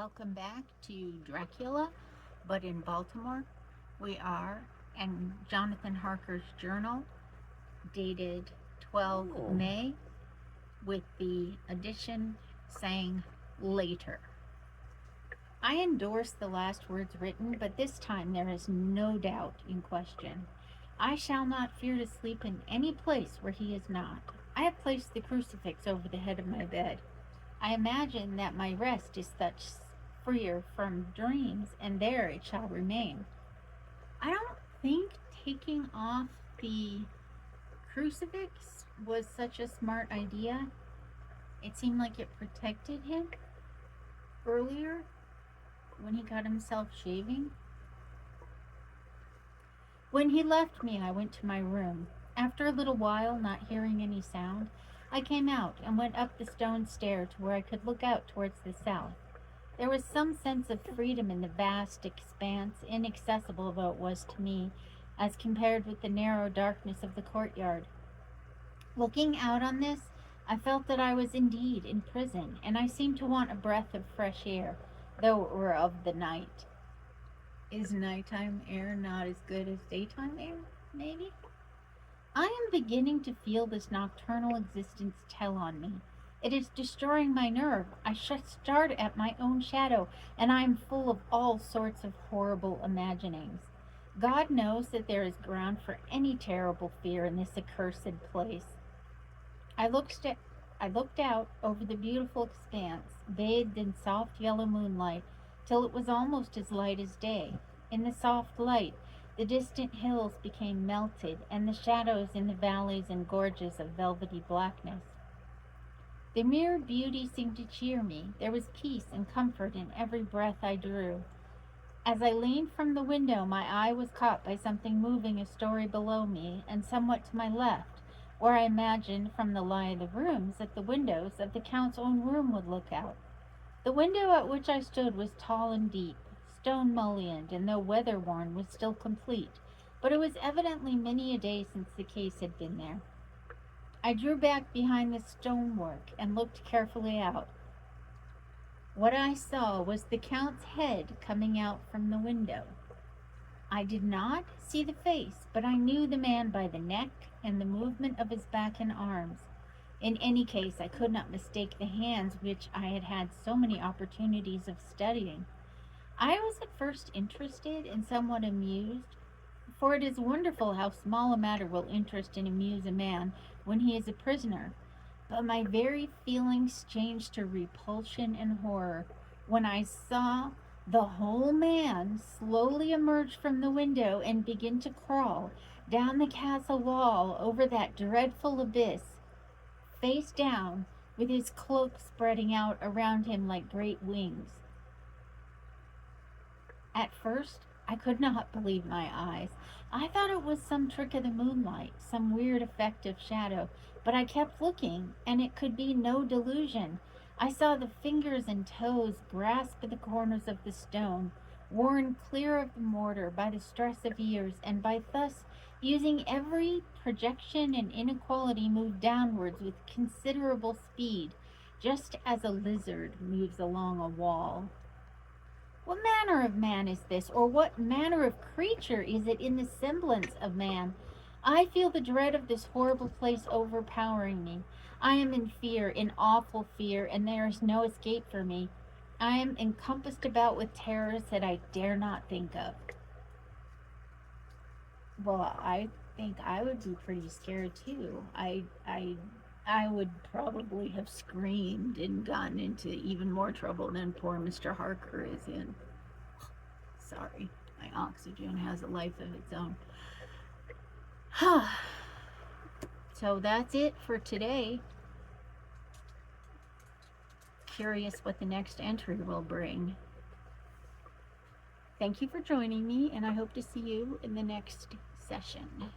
Welcome back to Dracula, but in Baltimore. We are in Jonathan Harker's journal, dated 12 May, with the addition saying later. I endorse the last words written, but this time there is no doubt in question. I shall not fear to sleep in any place where he is not. I have placed the crucifix over the head of my bed. I imagine that my rest is thus freer from dreams, and there it shall remain. I don't think taking off the crucifix was such a smart idea. It seemed like it protected him earlier when he got himself shaving. When he left me, I went to my room. After a little while, not hearing any sound, I came out and went up the stone stair to where I could look out towards the south. There was some sense of freedom in the vast expanse, inaccessible though it was to me, as compared with the narrow darkness of the courtyard. Looking out on this, I felt that I was indeed in prison, and I seemed to want a breath of fresh air, though it were of the night. Is nighttime air not as good as daytime air, maybe? I am beginning to feel this nocturnal existence tell on me. It is destroying my nerve. I start at my own shadow, and I am full of all sorts of horrible imaginings. God knows that there is ground for any terrible fear in this accursed place. I looked out over the beautiful expanse, bathed in soft yellow moonlight, till it was almost as light as day. In the soft light, the distant hills became melted, and the shadows in the valleys and gorges of velvety blackness. The mere beauty seemed to cheer me. There was peace and comfort in every breath I drew. As I leaned from the window, my eye was caught by something moving a story below me, and somewhat to my left, where I imagined, from the lie of the rooms, that the windows of the Count's own room would look out. The window at which I stood was tall and deep, stone mullioned, and though weather-worn, was still complete, but it was evidently many a day since the case had been there. I drew back behind the stonework and looked carefully out. What I saw was the Count's head coming out from the window. I did not see the face, but I knew the man by the neck and the movement of his back and arms. In any case, I could not mistake the hands which I had had so many opportunities of studying. I was at first interested and somewhat amused, for it is wonderful how small a matter will interest and amuse a man when he is a prisoner. But my very feelings changed to repulsion and horror when I saw the whole man slowly emerge from the window and begin to crawl down the castle wall over that dreadful abyss, face down, with his cloak spreading out around him like great wings. At first, I could not believe my eyes. I thought it was some trick of the moonlight, some weird effect of shadow, but I kept looking, and it could be no delusion. I saw the fingers and toes grasp at the corners of the stone, worn clear of the mortar by the stress of years, and by thus using every projection and inequality move downwards with considerable speed, just as a lizard moves along a wall. What manner of man is this, or what manner of creature is it in the semblance of man? I feel the dread of this horrible place overpowering me. I am in fear, in awful fear, and there is no escape for me. I am encompassed about with terrors that I dare not think of. Well, I think I would be pretty scared too. I would probably have screamed and gotten into even more trouble than poor Mr. Harker is in. Sorry, my oxygen has a life of its own. So that's it for today. Curious what the next entry will bring. Thank you for joining me, and I hope to see you in the next session.